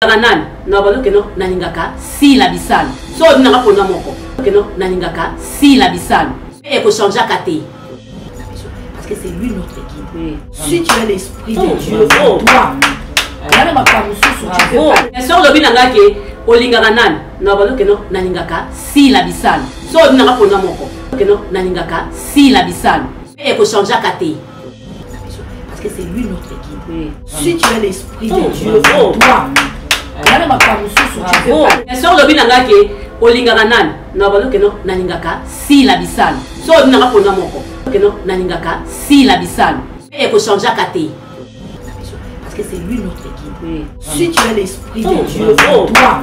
Nan, na balo keno nalingaka si la bisane. So nanga pona moko. Keno nalingaka si la bisane. Et ko changer kate. Parce que c'est lui notre équipe. Si tu as l'esprit de Dieu en toi. Nana makamu susu tu fais pas. So lobi nanga ke olingaka nan, na balo keno nalingaka si la bisane. So nanga pona moko. Keno nalingaka si la bisane. Et ko changer kate. Parce que c'est lui notre équipe. Si tu as l'esprit de Dieu en toi. Nana makamu susu tu fais pas. So lobi nanga ke olingaka nan, na balo keno nalingaka si la bisane. So nanga pona moko. Keno nalingaka si la bisane. Et ko changer kate. Parce que c'est lui notre équipe. Si tu as l'esprit de Dieu en toi.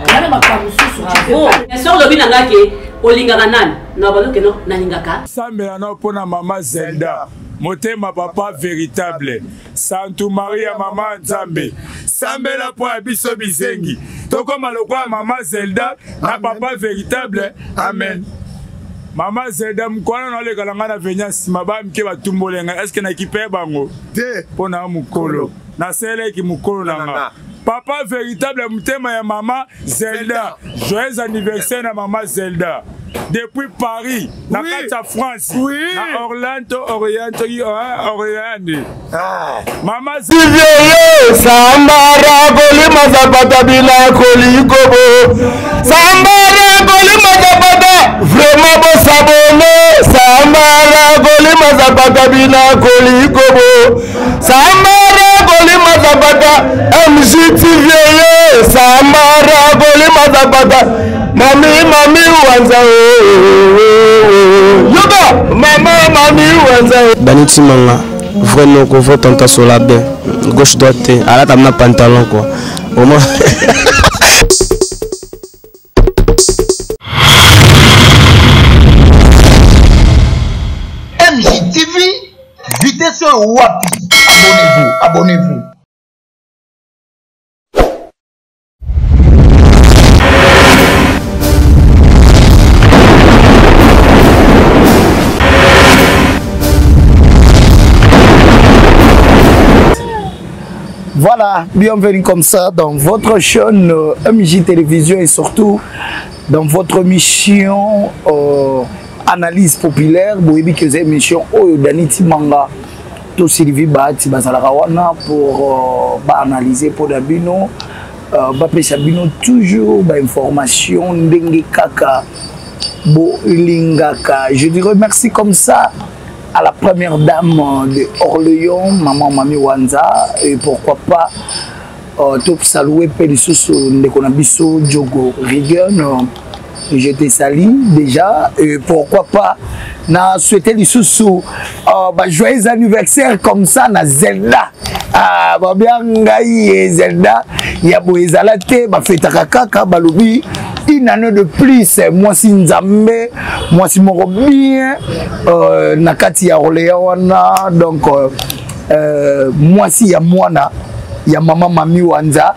Nana makamu susu tu fais pas. So lobi nanga ke olingaka nan, na balo keno nalingaka. Sambela na pona mama Zelda. Motema papa véritable. Santu Maria mama Nzambe. Sambela po abiso bizengi. Toko malokwa mama Zelda na papa véritable. Amen. Mama Zelda mkwana na leka langa na venyasi maba mke batumbolenga. Est-ce que na kipe bango? Te pona mukolo. Na sele ki mukolo nanga. Papa véritable mutema ya mama Zelda. Joyeux anniversaire na mama Zelda. Depuis Paris, dans la France, à Orlando, Oriente. Maman Zivie, Sambara, Golima Zapata, Bila, Kolikobo. Sambara, Golima Zapata, vraiment beau s'abonner. Sambara, Golima Zapata, Bila, Kolikobo. Sambara, Golima Zapata, MJTV, Sambara, Golima Zapata. Mami wanza yoga mami wanza Danity Manga vraiment qu'on vote en sur la baie gauche droite à la table pantalon quoi au moins MJTV vitesse wapi abonnez-vous Voilà, bienvenue comme ça dans votre chaîne MJ Télévision et surtout dans votre mission analyse populaire. Vous avez que c'est émission Danity Manga. Tout Sylvie Bahati Bazalarawana pour analyser pour Dabino. Sabino toujours information Ndenge Kaka Bo Lingaka. Je dirais merci comme ça à la première dame de Orléans, maman Mami Wanza, et pourquoi pas tout saluer Pélissus Ndekonabiso Djogo Rigen, je te salue déjà, et pourquoi pas na souhaiter les sous joyeux anniversaire comme ça na Zelda. Ah ba bien ngai Zelda ya boezala te ba fetaka kaka balobi une année de plus moi si Nzambe moi si moko bien na kati ya Orléans wana donc moi si ya mwana ya maman Mami Wanza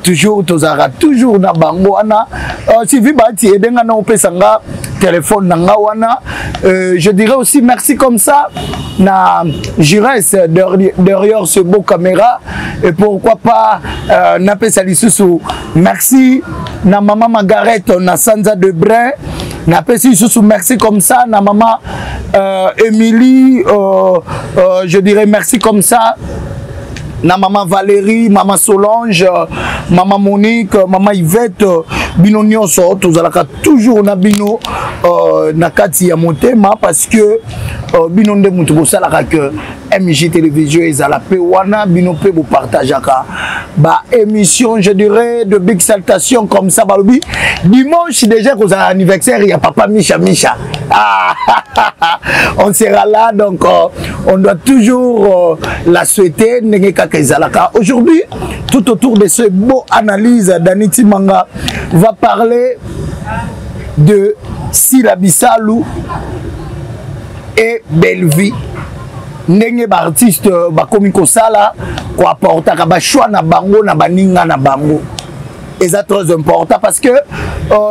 toujours tozara toujours na bango wana Sylvie Bahati edenga na opesanga téléphone nanga wana je dirais aussi merci comme ça na Jurès derrière ce beau caméra et pourquoi pas na pesa lisusu merci na maman Margaret na Sanza de Brin na pesa lisusu merci comme ça na maman Émilie je dirais merci comme ça na maman Valérie, maman Solange, maman Monique, maman Yvette, bino nyonso tozalaka toujours na bino na kati ya motema parce que bino nde mutu bosalaka que MJ Télévision ezala pe wana bino pe bo partageaka ba émission je dirais de big saltation comme ça balobi dimanche déjà qu'on a anniversaire il y a papa Micha on sera là donc on doit toujours la souhaiter ndenge kaka ezalaka. Aujourd'hui tout autour de ce beau analyse Danity Manga va parler de Sila Bissalou et Bellevie. Ndenge ba artiste ba komi kosala ko apportaka ba choix na bango na baninga na bango. Et c'est très important parce que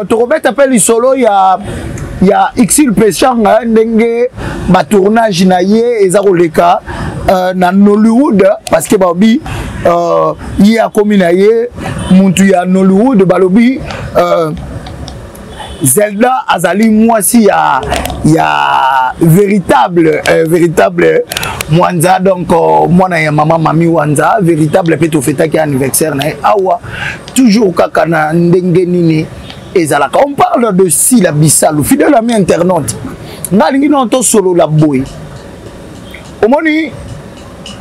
tu remets appel du solo il y a Xil Péchanga ndenge ba tournage na ye ezaroleka na Nollywood parce que babi ye akomi na ye muntu ya Nollywood balobi Zelda azali mwasi ya véritable Mwanza donc mwana ya mama mami Wanza véritable peto feta ki anniversaire na awa toujours kaka na ndenge nini ezalaka. On parle de Sila Bissalo fidèle ami internaute ngalingi non to solo la boy omoni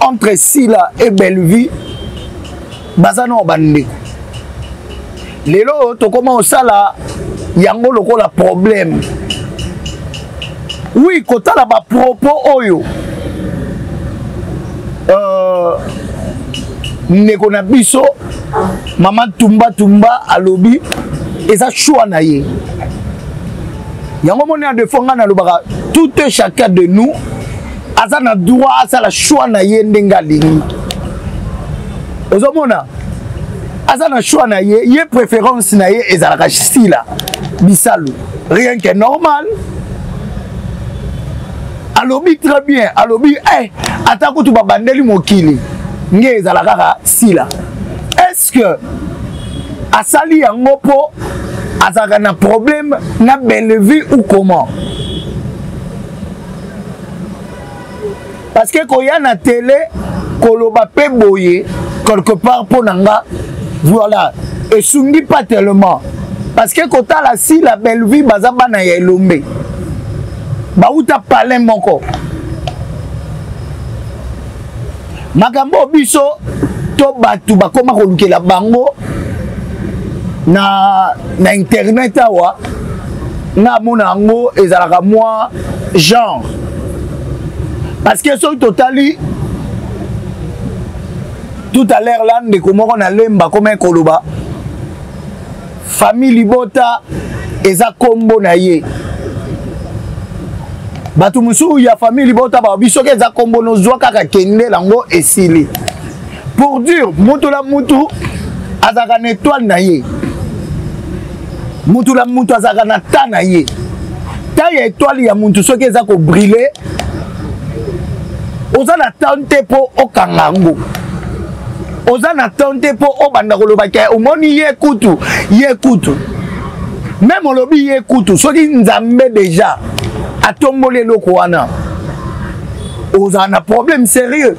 entre Sila et Bellevue bazano bande lelo to comment osala yango lokola problème. Oui, kota la ba propos oyo ndeko na biso mama tumba alobi eza choix na ye yango moni de fonga na lobaka tout et chacun de nous aza na droit à la choix na ye ndenga lingi ozomona aza na choix na ye préférence na ye ezalaka Sila Bissalo rien que normal. Alobi très bien, alobi atako tu babandeli mokili nge ezalaka Sila. Est-ce que asali yango po azaka na problème na Bellevue ou comment? Parce que koya na télé koloba pe boye quelque part po nanga voilà et sungi pas tellement parce que kota la Sila Bellevue bazaba na ya Elombe bauta palin moko makambo biso to batu bakoma kolukela bango na internet awa na mona ngo ezalaka moi genre parce que so totali tout à l'heure là ndeko moko na lemba comme un koloba famille Libota eza kombo na ye batu musu ya famille Libota ba biso ke eza kombo no zwa kaka kende lango esili pour dire mutu la mutu azaka na étoile na ye mutu la mutu azaka na ta na ye ta ya étoile ya mutu soki eza ko briller oza na tante po okangango oza na tante po obanda koloba ke omoni ye kutu même olobi ye kutu soki nzambe déjà atomboli eloko wana oza na problème sérieux.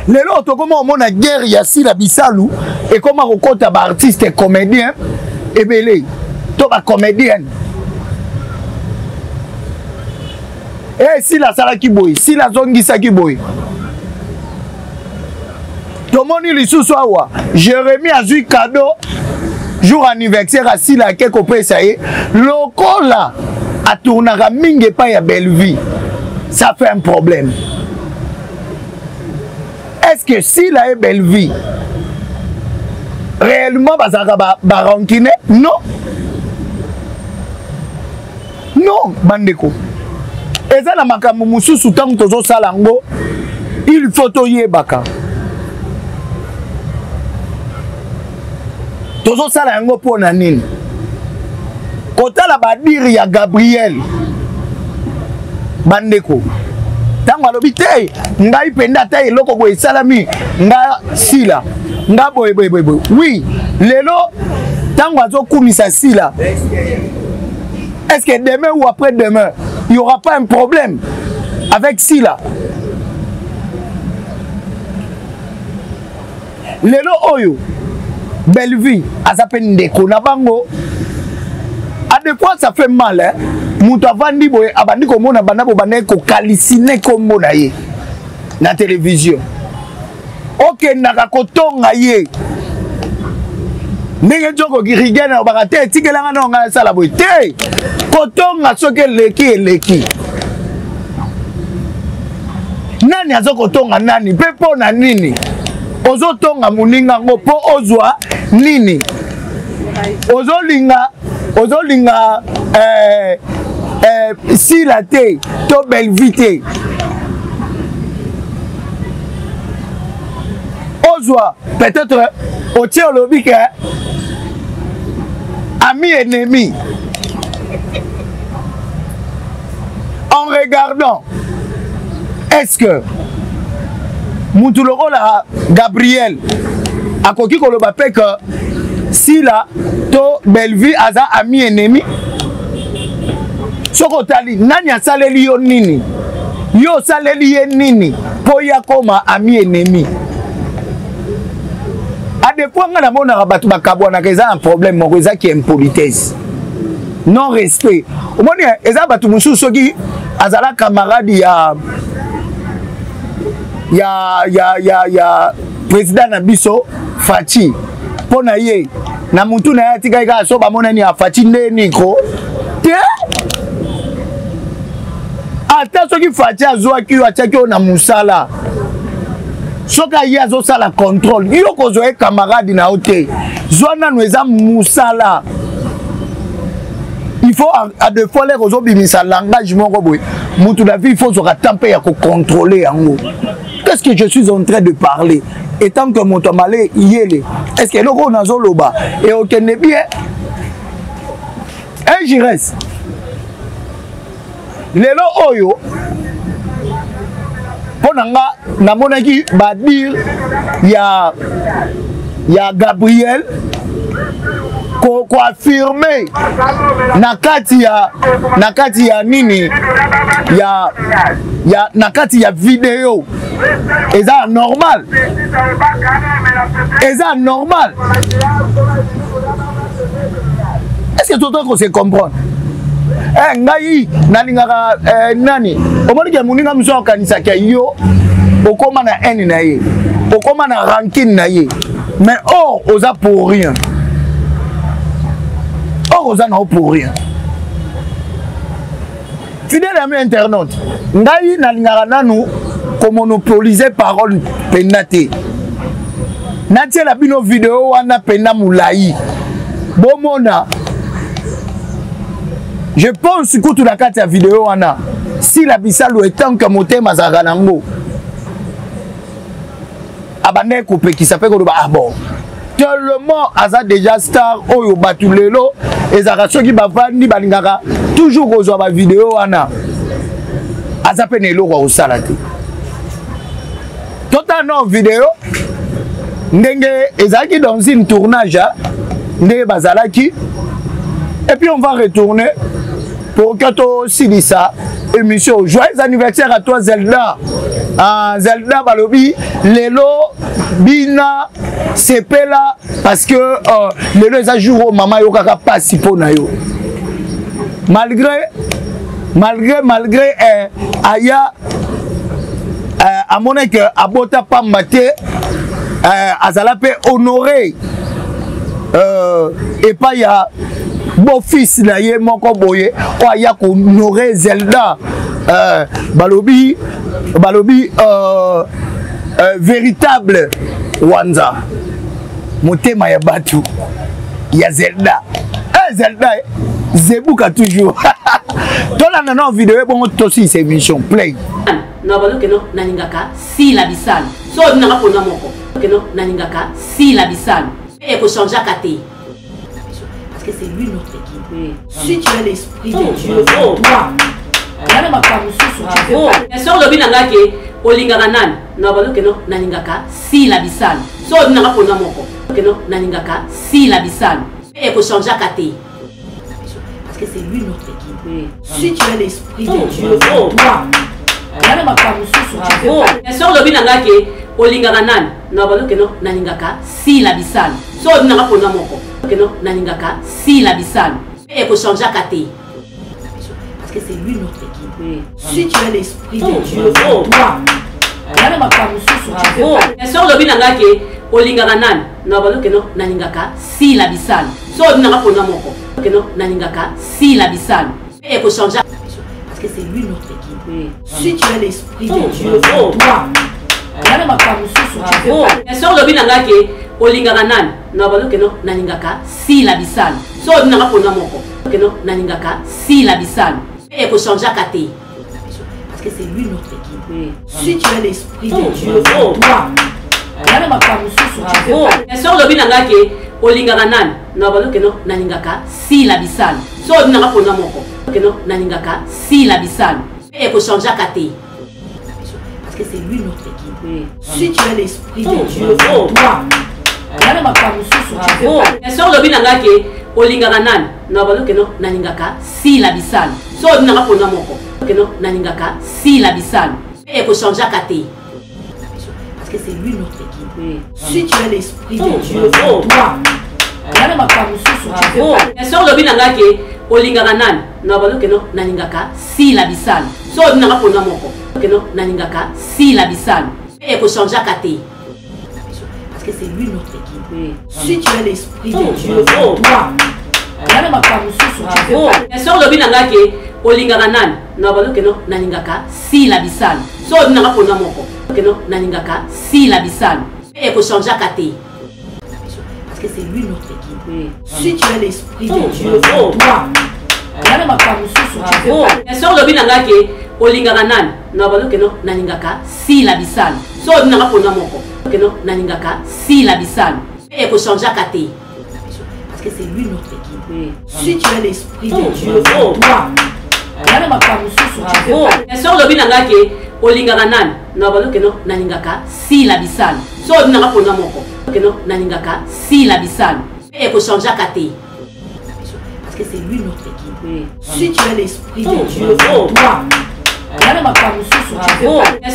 Lelo tokoma omona guerre ya Sila Bissalo et comment okota ba artiste comédien ebele to ba comédienne Sila salaki boy Sila zongisaki boy tomoni lisusu awa Jérémie azui cadeau jour anniversaire à Sila ke kopesa ye lokola atournaka mingi pa ya Bellevue ça fait un problème. Est-ce que Sila et Bellevue réellement bazaka baronkine? Non. Non, bandeko. Eza na makambo mususu tango tozo salango, il faut toyebaka. Tozo salango pona nini? Kota la badiri ya Gabriel. Bandeko. Tango alobi te ngai penda te eloko boye salami nga Sila nga boye oui lelo tango azokumisa Sila est-ce que demain ou après-demain il y aura pas un problème avec Sila? Lelo oyo Bellevue azape ndeko na bango à des fois ça fait mal hein. Mutu avandi boye abandi komona bana bo bana ko kalisine kombo na ye na télévision. OK naka kotonga ye. Ndenge joko girigena bakate tikelanga na ngala sala boye te. Kotonga soke leki. Nani azokotonga nani pepo na nini? Ozotonga muninga ngo po ozwa nini? Ozolinga Sila te to Bellevue te ozwa peut-être au tient le bique ami ennemi en regardant est-ce que mutu lokola Gabriel akoki koloba pe que si la to Bellevue aza ami ennemi soko tali nani asaleli yo nini yo saleli ye nini po ya koma ami ennemi a des points nga na mona bato bakabwana eza un problème moko eza qui impolitesse non respect omoni eza bato mususu soki azala camarade ya président na biso Fachi pona ye na mutu na yatika ka so ba monani a Fachi ndeni ko te ata soki Fachi azwa ki ataki na musala soka ye azo sala contrôle yo ko zo e camarade na ote zona no eza musala il faut à deux fois les réseaux bimisa langage moko boy mutu la vie il faut so ratamper ya ko contrôler yango. Qu'est-ce que je suis en train de parler? Et tant que mon tomalé yele, est-ce que nous avons zoloba et aucun n'est bien? Un jires. Lelo oyo. Ponanga na monaki ba dire ya Gabriel ko affirmer nakati ya nini ya nakati ya vidéo eza normal est-ce que tout le monde se comprend ngai nalingaka nani omoni ke muninga muso okanisa ke yo okoma na haine na ye okoma na rancune na ye mais or oza pour rien oza na pour rien fidèle ami internaute ngai nalingaka nanu ko monopoliser parole pendate natiela bino vidéo wana penda mulai bomona. Je pense que tout la carte à vidéo wana si la bisalo est tant que moté mazaranango abane coupé qui s'appelle ah bon tellement aza déjà star oyo batulelo ezaka soki bavandi balingaka toujours kozwa ba vidéo wana aza penelo kwa osalate totalement vidéo ndenge ezaki dans une tournage ndenge bazalaki et puis on va retourner pour que tu signes ça émission. Joyeux anniversaire à toi Zelda. Zelda Balobi, Lelo, Bina, Sepela, parce que Lelo est à jour maman yokaka pas si pour nayo. Malgré Aya à mon que abota pas maté azalape honoré et pas ya beau fils na ye moko boye o aya ko honorer Zelda balobi véritable Wanza motema ya batu ya Zelda Zelda Zebuka toujours tona na vidéo bon tosi c'est émission play na baloke no naningaka si la bisal so na pona moko que no naningaka si la bisal et ko changer kate parce que c'est lui notre équipe. Si tu as l'esprit de Dieu en toi, sur le binanga ke olingaka nani na baloke no naningaka si la bisal so na pona moko que no naningaka si la bisal et ko changer kate parce que c'est lui notre équipe. Si tu as l'esprit de Dieu en toi, sur le binanga ke olingaka nani na baloke no naningaka si la bisal so na pona moko que no naningaka si la bisal et ko changer kate parce que c'est lui notre équipe. Si tu as l'esprit de Dieu en toi, sur le binanga ke olingaka nani na baloke no naningaka si la bisal so na pona moko que no naningaka si la bisal et ko changer parce que c'est lui notre équipe. Si tu as l'esprit de Dieu en toi, sur le binanga ke olingaka nani na baloke no naningaka si la bisal so na pona moko que no naningaka si la bisal et ko changer kate parce que c'est lui notre équipe. Si tu as l'esprit de Dieu en toi, sur le binanga ke olingaka nani na baloke no naningaka si la bisal so na pona moko que no naningaka si la bisal et ko changer kate parce que c'est lui notre équipe. Si tu es l'esprit de Dieu, toi, sort le binanga ke olingaka nani na balo ke no nalingaka si la bisani so dinanga pona moko ke no nalingaka si la bisani et ko changer kate parce que c'est lui notre équipe. Si tu es l'esprit de Dieu, toi, sort le binanga ke olingaka nani na balo ke no nalingaka si la bisani so dinanga pona moko ke no nalingaka si la bisani et ko changer kate parce que c'est lui notre équipe. Si tu es l'esprit de Dieu, toi, sort le binanga ke olingaka nani na balo ke no nalingaka si la bisani so dinanga pona moko ke no nalingaka si la bisani et ko changer kate parce que c'est lui notre équipe. Si tu es l'esprit de Dieu, toi, sort le binanga ke olingaka nani na balo ke no nalingaka si la bisani so dinanga pona moko ke no nalingaka si la bisani et ko changer kate parce que c'est lui notre équipe. Si tu es l'esprit de Dieu, toi, sort le binanga ke olingaka nani na balo ke no nalingaka si la bisani so dinanga pona moko ke no nalingaka si la bisani et ko changer kate parce que c'est lui notre équipe. Si tu es l'esprit de Dieu, toi,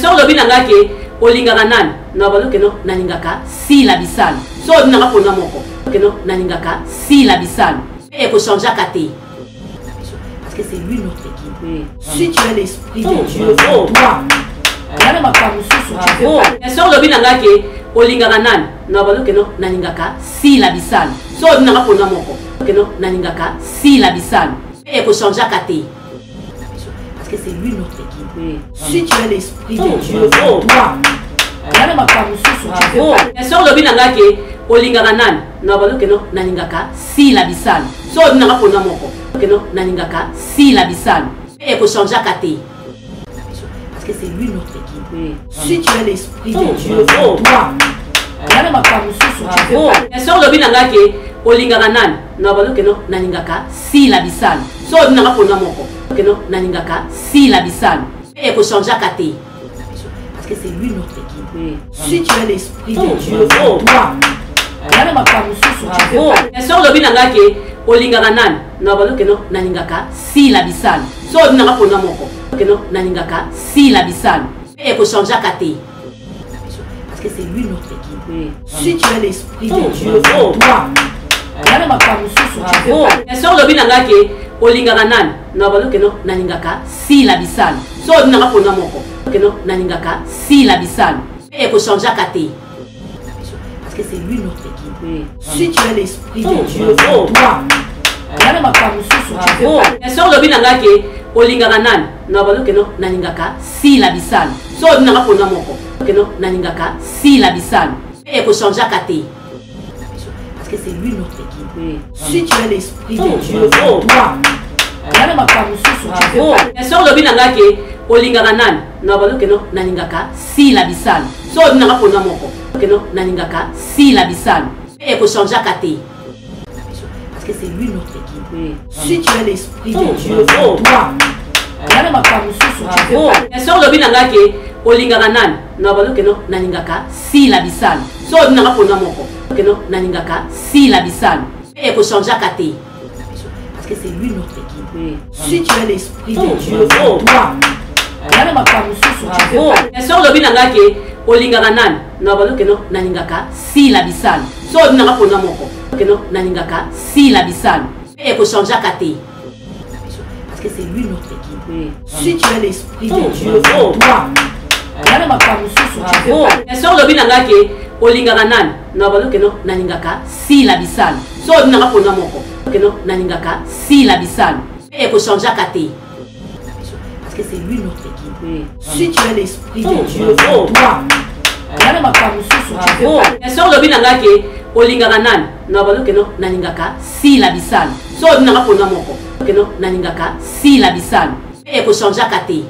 sort le binanga ke olingaka nani na balo ke no nalingaka si la bisani so dinanga pona moko ke no nalingaka si la bisani et ko changer kate parce que c'est lui notre équipe. Si tu es l'esprit de Dieu, toi, sort le binanga ke olingaka nani na balo ke no nalingaka si la bisani so dinanga pona moko ke no nalingaka si la bisani et ko changer kate parce que c'est lui notre équipe. Si tu es l'esprit de Dieu, toi, sort le binanga ke olingaka nani na balo ke no nalingaka si la bisani so dinanga pona moko ke no nalingaka si la bisani et ko changer kate parce que c'est lui notre équipe. Si tu es l'esprit de Dieu, toi, sort le binanga ke olingaka nani na balo ke no nalingaka si la bisani so dinanga pona moko ke no nalingaka si la bisani et ko changer kate parce que c'est lui notre équipe. Si tu es l'esprit de Dieu, toi, sort le binanga ke olingaka nani na balo ke no nalingaka si la bisani so dinanga pona moko ke no nalingaka si la bisani et ko changer kate parce que c'est lui notre équipe. Si tu es l'esprit de Dieu, toi, sort le binanga ke olingaka nani na balo ke no nalingaka si la bisani so dinanga pona moko ke no nalingaka si la bisani et ko changer kate parce que c'est lui notre équipe. Si tu es l'esprit de Dieu, toi, sort le binanga ke olingaka nani na balo ke no nalingaka si la bisani so dinanga pona moko ke no nalingaka si la bisani et ko changer kate parce que c'est lui notre équipe. Si tu es l'esprit de Dieu, toi, sort le binanga ke olingaka nani na balo ke no nalingaka si la bisani so dinanga pona moko ke no nalingaka si la bisani et ko changer kate parce que c'est lui notre équipe. Si tu es l'esprit de Dieu, toi, sort le binanga ke olingaka nani na balo ke no nalingaka si la bisani so dinanga pona moko ke no nalingaka si la bisani et ko changer kate parce que c'est lui notre équipe. Si tu es l'esprit de Dieu, toi, sort le binanga ke olingaka nani na balo ke no nalingaka si la bisani so dinanga pona moko ke no nalingaka si la bisani et ko changer kate parce que c'est lui notre équipe. Si tu es l'esprit de Dieu, toi, sort le binanga ke olingaka nani na balo ke no nalingaka si la bisani so dinanga pona moko ke no nalingaka si la bisani et ko changer kate parce que c'est lui notre équipe. Si tu es l'esprit de Dieu, toi, sort le binanga ke olingaka nani na balo ke no nalingaka si la bisani so dinanga pona moko ke no nalingaka si la bisani et ko changer kate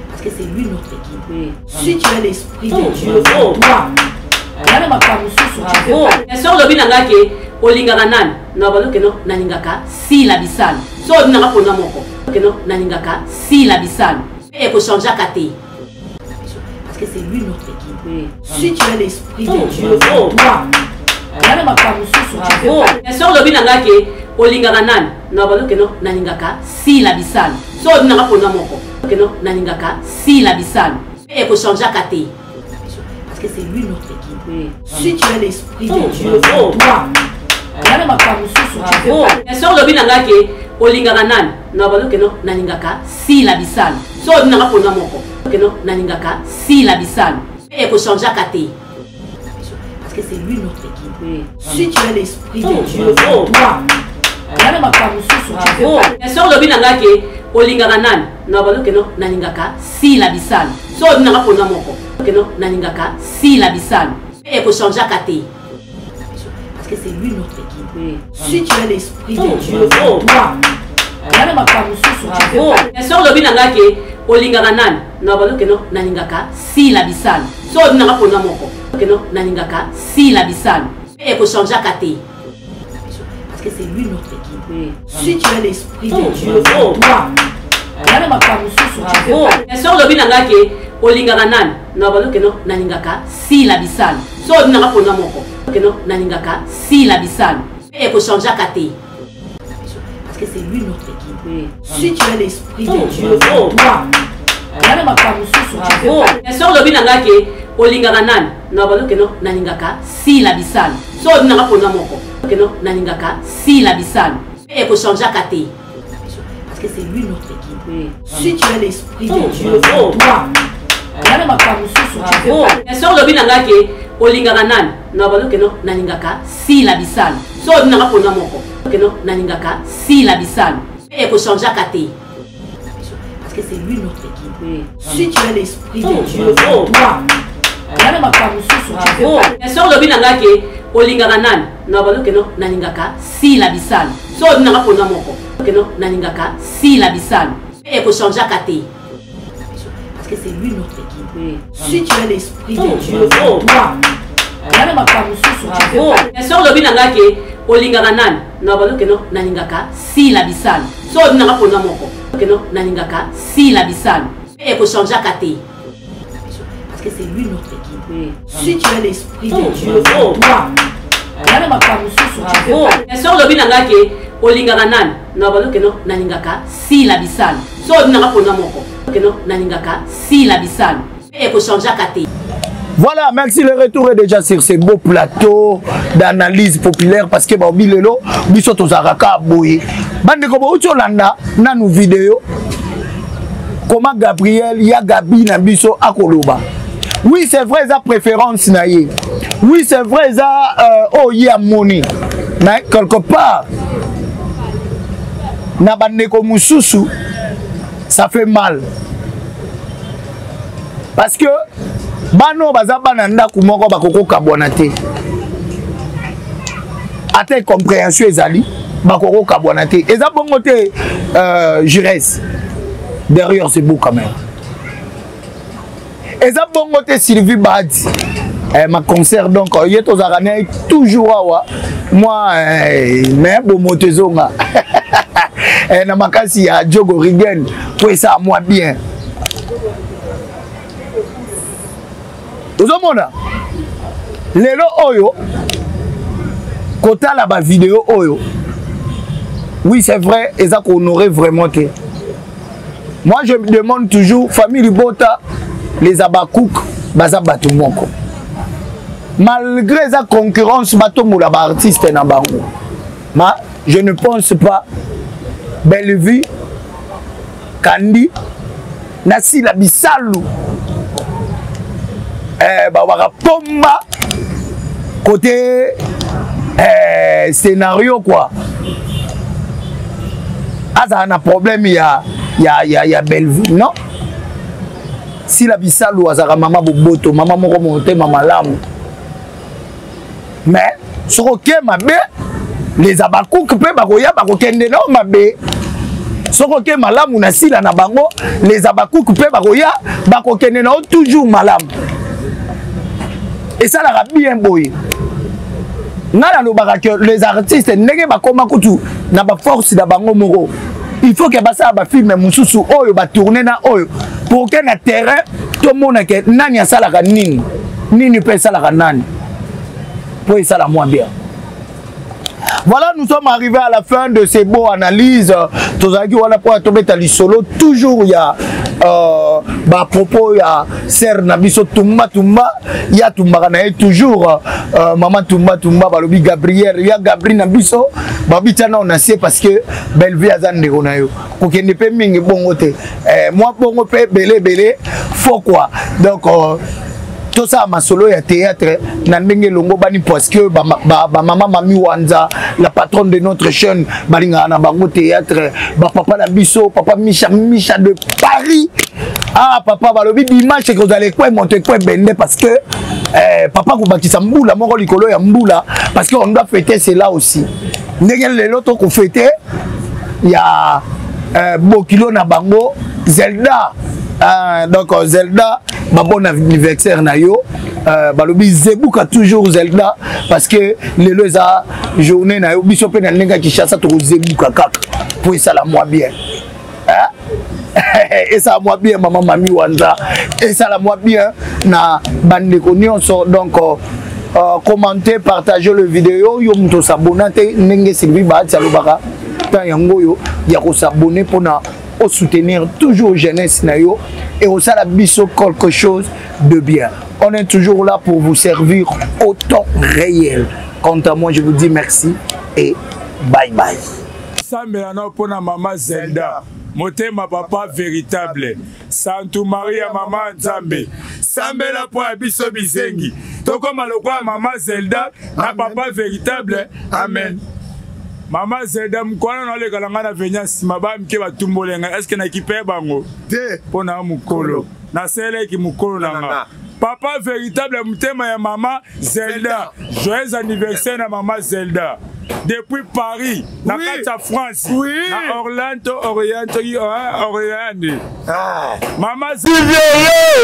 parce que c'est lui notre équipe. Si tu es l'esprit de Dieu, toi, sort le binanga ke olingaka nani na balo ke no nalingaka si la bisani so dinanga pona moko ke no nalingaka si la bisani et ko changer kate parce que c'est lui notre équipe. Si tu as l'esprit de Dieu en toi, sort le binanga ke olingaka nani na baloke no nalingaka si la bisani so odinaka mpona moko ke no nalingaka si la bisani e kochangeaka te parce que c'est lui notre équipe. Si tu as l'esprit de Dieu en toi, sort le binanga ke olingaka nani na baloke no nalingaka si la bisani so odinaka mpona moko ke no nalingaka si la bisani e kochangeaka te parce que c'est lui notre équipe. Si tu as l'esprit de Dieu en toi, sort le binanga ke olingaka nani na baloke no nalingaka si la bisani so odinaka mpona moko ke no nalingaka si la bisani e kochangeaka te parce que c'est lui notre équipe. Si tu as l'esprit de Dieu en toi, sort le binanga ke olingaka nani na baloke no nalingaka si la bisani so odinaka mpona moko ke no nalingaka si la bisani e kochangeaka te parce que c'est lui notre équipe. Si tu as l'esprit de Dieu en toi, sort le binanga ke olingaka nani na baloke no nalingaka si la bisani so odinaka mpona moko ke no nalingaka si la bisani e kochangeaka te parce que c'est lui notre équipe. Si tu as l'esprit de Dieu en toi, sort le binanga ke olingaka nani na baloke no nalingaka si la bisani so odinaka mpona moko ke no nalingaka si la bisani e kochangeaka te parce que c'est lui notre équipe. Si tu as l'esprit de Dieu en toi, sort le binanga ke olingaka nani na baloke no nalingaka si la bisani so odinaka mpona moko ke no nalingaka si la bisani e kochangeaka te parce que c'est lui notre équipe. Si tu as l'esprit de Dieu en toi, sort le binanga ke olingaka nani na baloke no nalingaka si la bisani so odinaka mpona moko ke no nalingaka si la bisani e kochangeaka te parce que c'est lui notre équipe. Si tu as l'esprit de Dieu en toi, sort le binanga ke olingaka nani na baloke no nalingaka si la bisani so odinaka mpona moko ke no nalingaka si la bisani e kochangeaka te parce que c'est lui notre équipe. Si tu as l'esprit de Dieu en toi, sort le binanga ke olingaka nani na baloke no nalingaka si la bisani so odinaka mpona moko ke no nalingaka si la bisani e kochangeaka te. Voilà, merci. Le retour est déjà sur ce beau plateau d'analyse populaire parce que Bilelo, biso tozaraka boye. Bande ko bo landa na nous vidéo. Comment Gabriel ya Gabi na biso akoloba. Oui, c'est vrai ça préférence na ye. Oui, c'est vrai ça oh ya money. Mais quelque part na bande ko mususu ça fait mal. Parce que bano baza bana ndaku moko bakoko kabwana te. Ate compréhension ezali bakoko kabwana te. Eza bongo te Jures derrière ce beau caméra. Eza bongo te Sylvie Badi. Ma concert donc yeto zarane toujours awa moi mais bon motezonga. Na makasi ya Jogo Rigen pour ça moi bien. Ozomona lelo oyo kota la ba vidéo oyo. Oui, c'est vrai, et ça qu'on honorait vraiment. Moi je me demande toujours famille Libota les abakouk baza bato moko. Malgré la concurrence bato moula ba artiste na bango. Mais je ne pense pas Bellevue Kandi Nasi la bisalu Bawara Pomba côté scénario quoi. Ah ça a un problème il y a Bellevue non. Si la bisalu azara mama boboto mama moko monte mama lamu. Mais sur OK mabe les abakouk pe bakoya bakokende na mabe. Sur OK malamu na sila na bango les abakouk pe bakoya bakokende na toujours malamu. Et ça l'a bien boy. Nala no que les artistes ndenge bakoma kutu na ba force da bango moko. il faut que basa ba film mususu oyo ba tourner na oyo pour que na terrain tout le monde que nani asalaka nini nini peut salaka nani pour ça la moins bien. Voilà, nous sommes arrivés à la fin de ces beaux analyses. Toujours il y a à propos il y a Ser Nabiso Tumba Tumba, il y a Tumba toujours maman Tumba Tumba balobi Gabriel, il y a Gabriel Nabiso, babi tana on a sait parce que belle vie azan de gonayo. Ko ke ne pe mingi bongo te. Moi bongo pe belé faut quoi. Donc tout ça ma solo ya théâtre nandenge longo bani parce que maman Mami Wanza la patronne de notre chaîne balinga na bango théâtre papa na biso papa Micha de Paris ah papa balobi dimanche que vous allez quoi monter quoi bende parce que papa ko bakisa mbula moko likolo ya mbula parce que on doit fêter cela aussi ndenge lelo to ko fêter il y a Bokilo na bango Zelda. Donc Zelda, bon anniversaire na yo. Balobi Zebuka toujours Zelda parce que les leza journée na yo biso pe na lenga ki chassa to Zebuka kaka. Pour ça la moi bien. Hein? Et ça moi bien maman Mami Wanza. Et ça la moi bien na bande nyonso donc commentez, partagez le vidéo yo mto s'abonner ndenge Sylvie ba tsalobaka. Tant yango yo ya ko s'abonner pour na soutenir toujours jeunesse nayo et au salabiso quelque chose de bien. On est toujours là pour vous servir au temps réel. Quant à moi, je vous dis merci et bye bye. Sambelano pour na maman Zelda. Motema papa véritable. Santu Maria maman Nzambe. Sambela pour abiso bizengi. Toko malokwa maman Zelda na papa véritable. Amen. Maman Zelda mkwana na le kalanga na venya sima ba mke batumbolenga est-ce que na kipe bango te pona mukolo na sele ki mukolo nanga papa véritable mutema ya maman Zelda joyeux anniversaire na maman Zelda depuis Paris na kata France na Orlando Oriente maman Zelda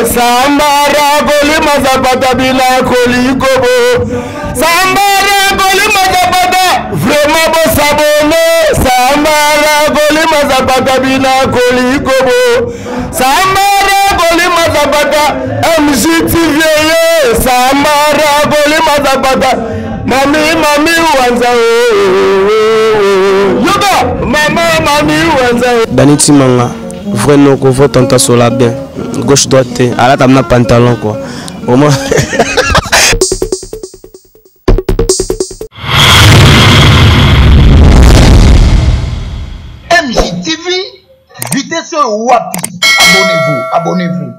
Sambara boli mazapata bila kolikobo Sambara boli mazapata vraiment bon s'abonner Sambara boli mazapata bila kolikobo Sambara boli mazapata MJTV Sambara boli mazapata Mami Wanza Yoga Mami Wanza Dani Timanga vrai non qu'on vote en sur la bien gauche droite à la table pantalon quoi au moins MJTV vitesse wapi abonnez-vous